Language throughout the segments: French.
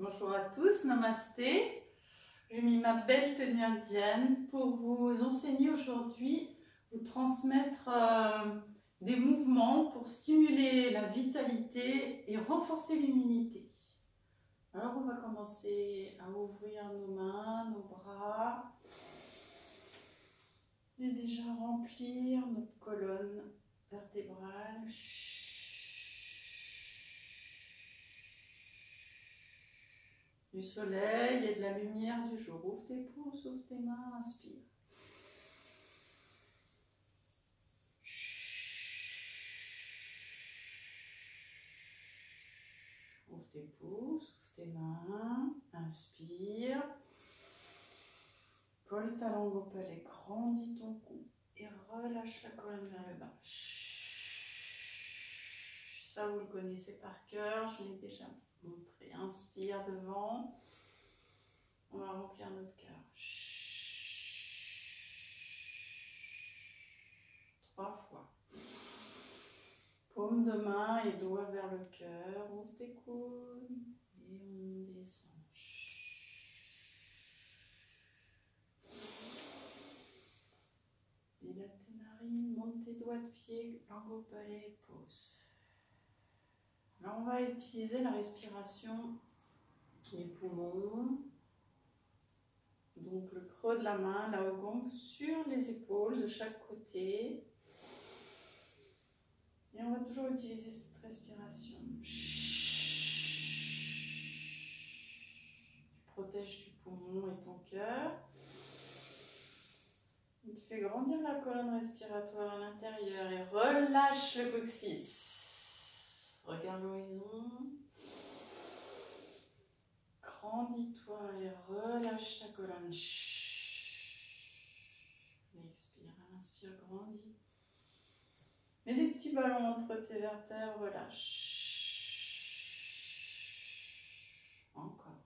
Bonjour à tous, namasté. J'ai mis ma belle tenue indienne pour vous enseigner aujourd'hui, vous transmettre des mouvements pour stimuler la vitalité et renforcer l'immunité. Alors on va commencer à ouvrir nos mains, nos bras et déjà remplir notre colonne vertébrale. Du soleil et de la lumière du jour. Ouvre tes pouces, ouvre tes mains, inspire. Ouvre tes pouces, ouvre tes mains, inspire. Colle ta langue au palais, grandis ton cou et relâche la colonne vers le bas. Ça, vous le connaissez par cœur, je l'ai déjà montré. Inspire devant. On va remplir notre cœur. 3 fois. Paume de main et doigts vers le cœur. Ouvre tes coudes et on descend. Dilate tes narines, monte tes doigts de pied, langue au palais, pose. Alors on va utiliser la respiration des poumons. Donc le creux de la main, la Laogong, sur les épaules de chaque côté. Et on va toujours utiliser cette respiration. Tu protèges ton poumon et ton cœur. Tu fais grandir la colonne respiratoire à l'intérieur et relâche le coccyx. Regarde l'horizon. Grandis-toi et relâche ta colonne. Expire, inspire, grandis. Mets des petits ballons entre tes vertèbres, relâche. Encore.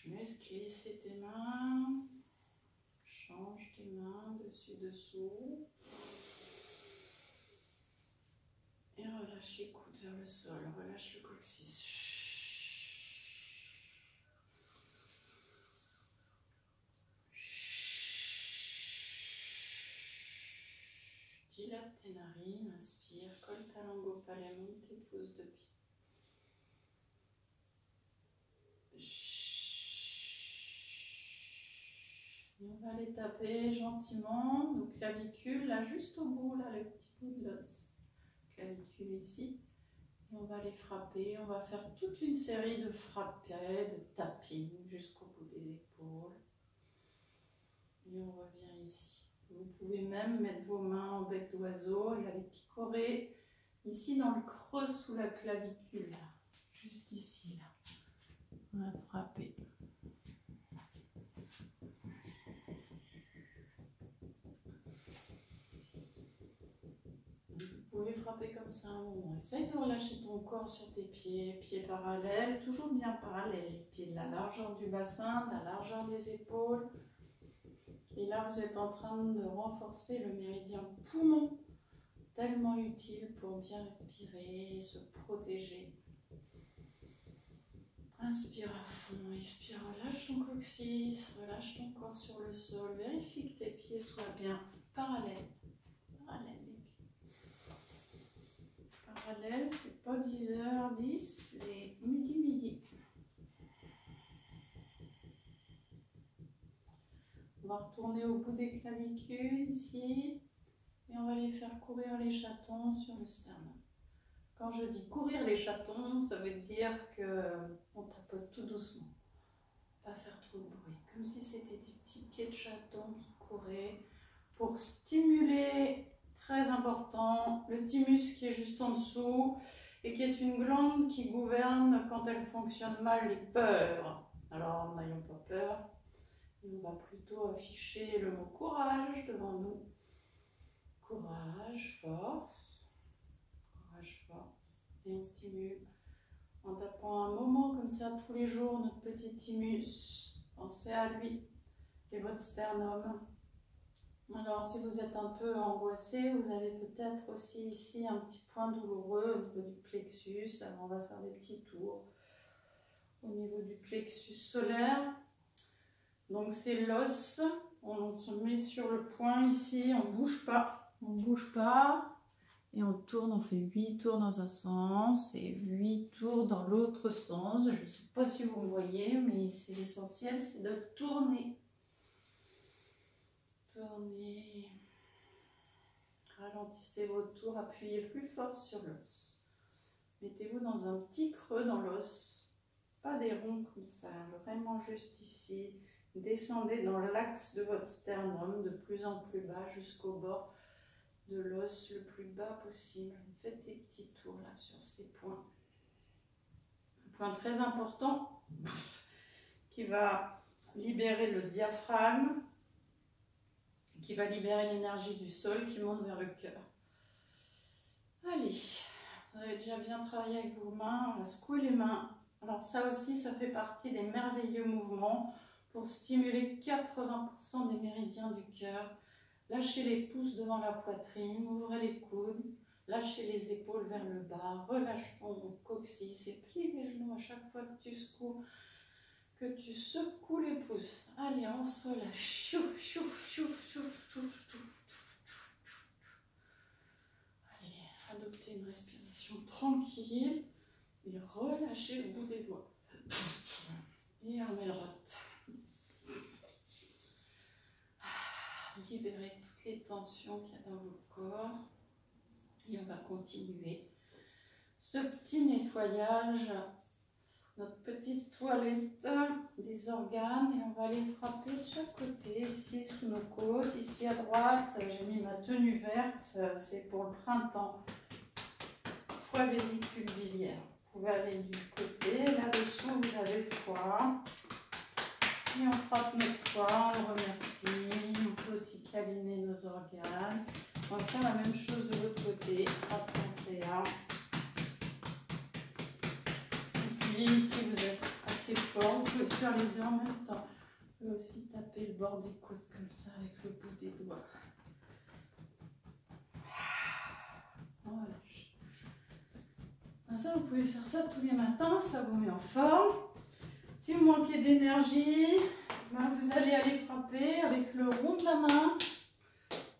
Laisse glisser tes mains. Change tes mains dessus, dessous. Et relâche les coudes vers le sol, relâche le coccyx. Dilate tes narines, inspire, colle ta langue au palais, monte tes pouces de pied. Et on va les taper gentiment, nos clavicules, là juste au bout, là, le petit bout de l'os. Clavicule ici. Et on va les frapper, on va faire toute une série de frappés, de tapping jusqu'au bout des épaules. Et on revient ici. Vous pouvez même mettre vos mains en bec d'oiseau et aller picorer ici dans le creux sous la clavicule, là. Juste ici, là. On va frapper. Vous pouvez frapper comme ça un moment. Essaye de relâcher ton corps sur tes pieds, pieds parallèles, toujours bien parallèles. Les pieds de la largeur du bassin, de la largeur des épaules. Et là, vous êtes en train de renforcer le méridien poumon, tellement utile pour bien respirer et se protéger. Inspire à fond, expire, relâche ton coccyx, relâche ton corps sur le sol. Vérifie que tes pieds soient bien parallèles. Parallèles. Parallèle, c'est pas 10h10, c'est midi. On va retourner au bout des clavicules ici et on va les faire courir les chatons sur le sternum. Quand je dis courir les chatons, ça veut dire qu'on tapote tout doucement, pas faire trop de bruit, comme si c'était des petits pieds de chaton qui couraient pour stimuler. Très important, le thymus qui est juste en dessous et qui est une glande qui gouverne quand elle fonctionne mal les peurs. Alors n'ayons pas peur, on va plutôt afficher le mot courage devant nous. Courage, force, et on stimule en tapant un moment comme ça tous les jours notre petit thymus. Pensez à lui et votre sternum. Alors, si vous êtes un peu angoissé, vous avez peut-être aussi ici un petit point douloureux au niveau du plexus. Alors, on va faire des petits tours au niveau du plexus solaire. Donc, c'est l'os. On se met sur le point ici, on ne bouge pas. On ne bouge pas. Et on tourne, on fait 8 tours dans un sens et 8 tours dans l'autre sens. Je ne sais pas si vous me voyez, mais c'est l'essentiel, c'est de tourner. Tournez. Ralentissez vos tours, appuyez plus fort sur l'os. Mettez-vous dans un petit creux dans l'os. Pas des ronds comme ça, vraiment juste ici. Descendez dans l'axe de votre sternum de plus en plus bas jusqu'au bord de l'os le plus bas possible. Faites des petits tours là sur ces points. Un point très important qui va libérer le diaphragme, qui va libérer l'énergie du sol qui monte vers le cœur. Allez, vous avez déjà bien travaillé avec vos mains, on va secouer les mains. Alors ça aussi, ça fait partie des merveilleux mouvements pour stimuler 80% des méridiens du cœur. Lâchez les pouces devant la poitrine, ouvrez les coudes, lâchez les épaules vers le bas, relâche ton coccyx et plie les genoux à chaque fois que tu secoues les pouces. Allez, on se relâche. Chouf, chouf, chouf, chouf, chouf, chouf. Allez, adoptez une respiration tranquille et relâchez le bout des doigts. Et on met le rot. Libérez toutes les tensions qu'il y a dans votre corps et on va continuer ce petit nettoyage, notre petite toilette des organes, et on va aller frapper de chaque côté, ici sous nos côtes, ici à droite. J'ai mis ma tenue verte, c'est pour le printemps, foie, vésicule biliaire. Vous pouvez aller du côté, là-dessous vous avez le foie. Et on frappe notre foie, on le remercie. On peut aussi câliner nos organes. On va faire la même chose de l'autre côté. Frappe pancréas. Et puis, si vous êtes assez fort, vous pouvez faire les deux en même temps. Vous pouvez aussi taper le bord des côtes comme ça avec le bout des doigts. On relâche. Ça, vous pouvez faire ça tous les matins, ça vous met en forme. Si vous manquez d'énergie, ben vous allez aller frapper avec le rond de la main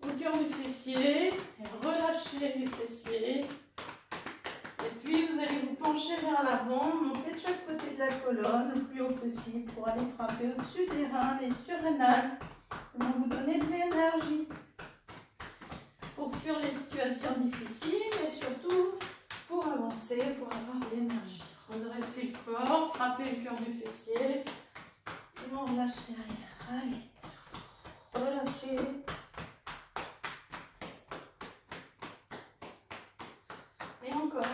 au cœur du fessier et relâcher les fessiers. Et puis vous allez vous pencher vers l'avant, monter de chaque côté de la colonne le plus haut possible pour aller frapper au-dessus des reins, les surrénales, qui vont vous donner de l'énergie pour fuir les situations difficiles et surtout pour avancer, pour avoir de l'énergie. Redressez le corps, frappez le cœur du fessier et on relâche derrière. Allez, relâchez. Et encore.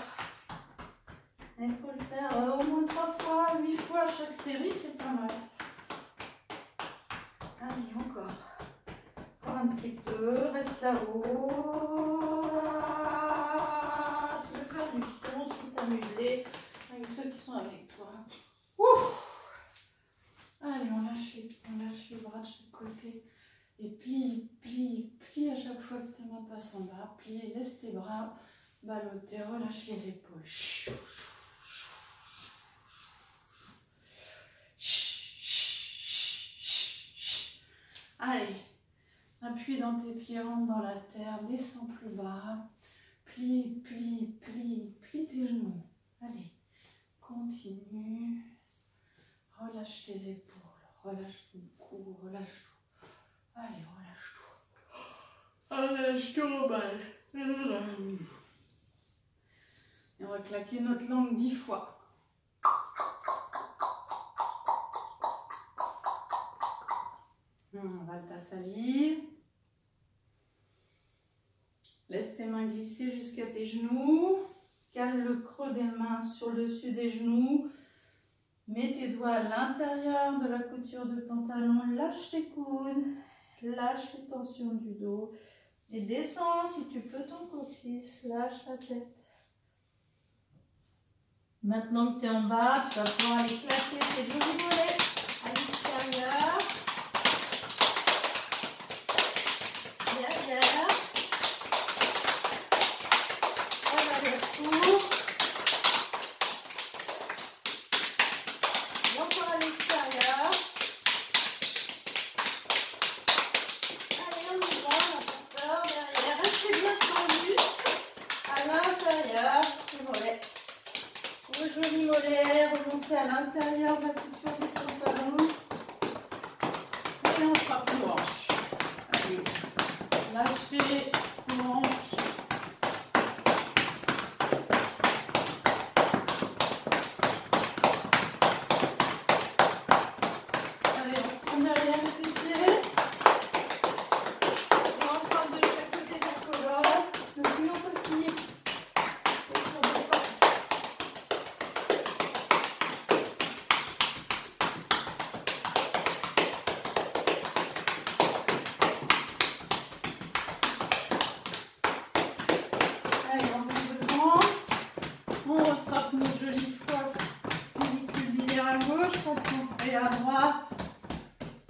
Il faut le faire au moins 3 fois, 8 fois chaque série, c'est pas mal. Allez, encore. Encore un petit peu, reste là-haut. Tu veux faire du son si t'amuser. Avec ceux qui sont avec toi. Ouf. Allez, on lâche les bras de chaque côté. Et plie, plie, plie à chaque fois que tes mains passent en bas. Plie, laisse tes bras balloter, relâche les épaules. Allez, appuie dans tes pieds, rentre dans la terre, descends plus bas. Plie, plie, plie, plie tes genoux. Allez. Continue, relâche tes épaules, relâche ton cou, relâche tout. Allez, relâche tout. Relâche tout, bas. Et on va claquer notre langue 10 fois. On avale ta salive. Laisse tes mains glisser jusqu'à tes genoux. Cale le creux des mains sur le dessus des genoux. Mets tes doigts à l'intérieur de la couture de pantalon. Lâche tes coudes. Lâche les tensions du dos. Et descends si tu peux ton coccyx. Lâche la tête. Maintenant que tu es en bas, tu vas pouvoir aller claquer tes jolis mollets à l'extérieur. derrière. On va le retour. Et encore à l'extérieur. Allez, on y va, on n'a pas peur. Derrière, restez bien tendu. À l'intérieur, les mollets. Vos jolis mollets, remontez à l'intérieur de la couture du pantalon. Et on frappe une hanche. Allez, lâchez une hanche. Allez, on retourne derrière le fessier. Et on frappe de chaque côté de la colonne, le plus haut possible. Et on descend. Allez, on va devant. On refrappe notre jolie fois pédiculaire à gauche, et à droite.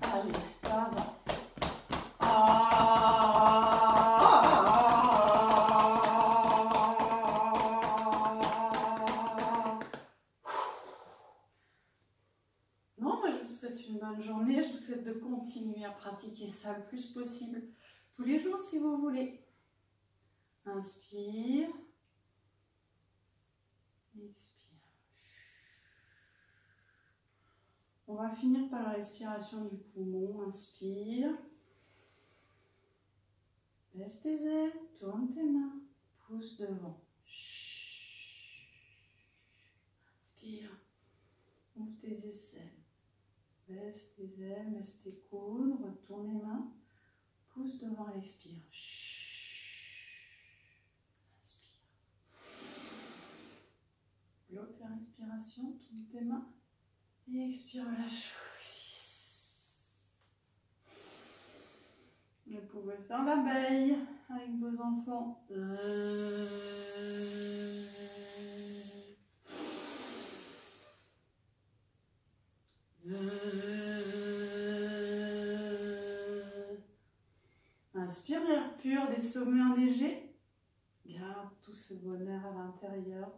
Allez, 15 ans. Non, moi je vous souhaite une bonne journée. Je vous souhaite de continuer à pratiquer ça le plus possible tous les jours si vous voulez. Inspire. Expire. On va finir par la respiration du poumon. Inspire. Baisse tes ailes, tourne tes mains, pousse devant. Inspire. Ouvre tes aisselles. Baisse tes ailes, baisse tes coudes, retourne les mains, pousse devant, expire. Inspire. Bloque la respiration, tourne tes mains et expire, relâche. Vous pouvez faire l'abeille avec vos enfants. Inspire l'air pur des sommets enneigés. Garde tout ce bonheur à l'intérieur.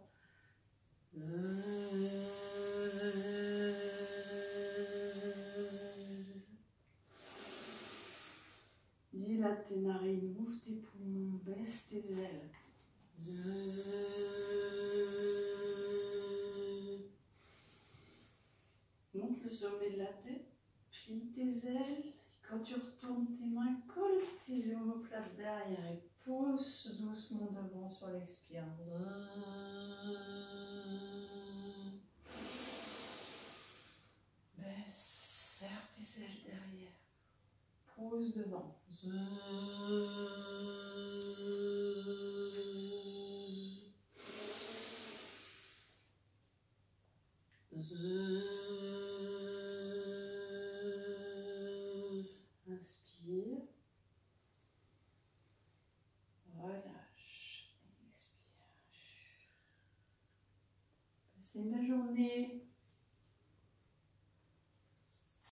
Dilate tes narines, ouvre tes poumons, baisse tes ailes. Monte le sommet de la tête, plie tes ailes. Quand tu retournes tes mains, colle tes omoplates derrière et pousse doucement devant sur l'expire. Baisse, serre tes ailes derrière. Pousse devant. Inspire. Relâche. Expire. Passez une belle journée.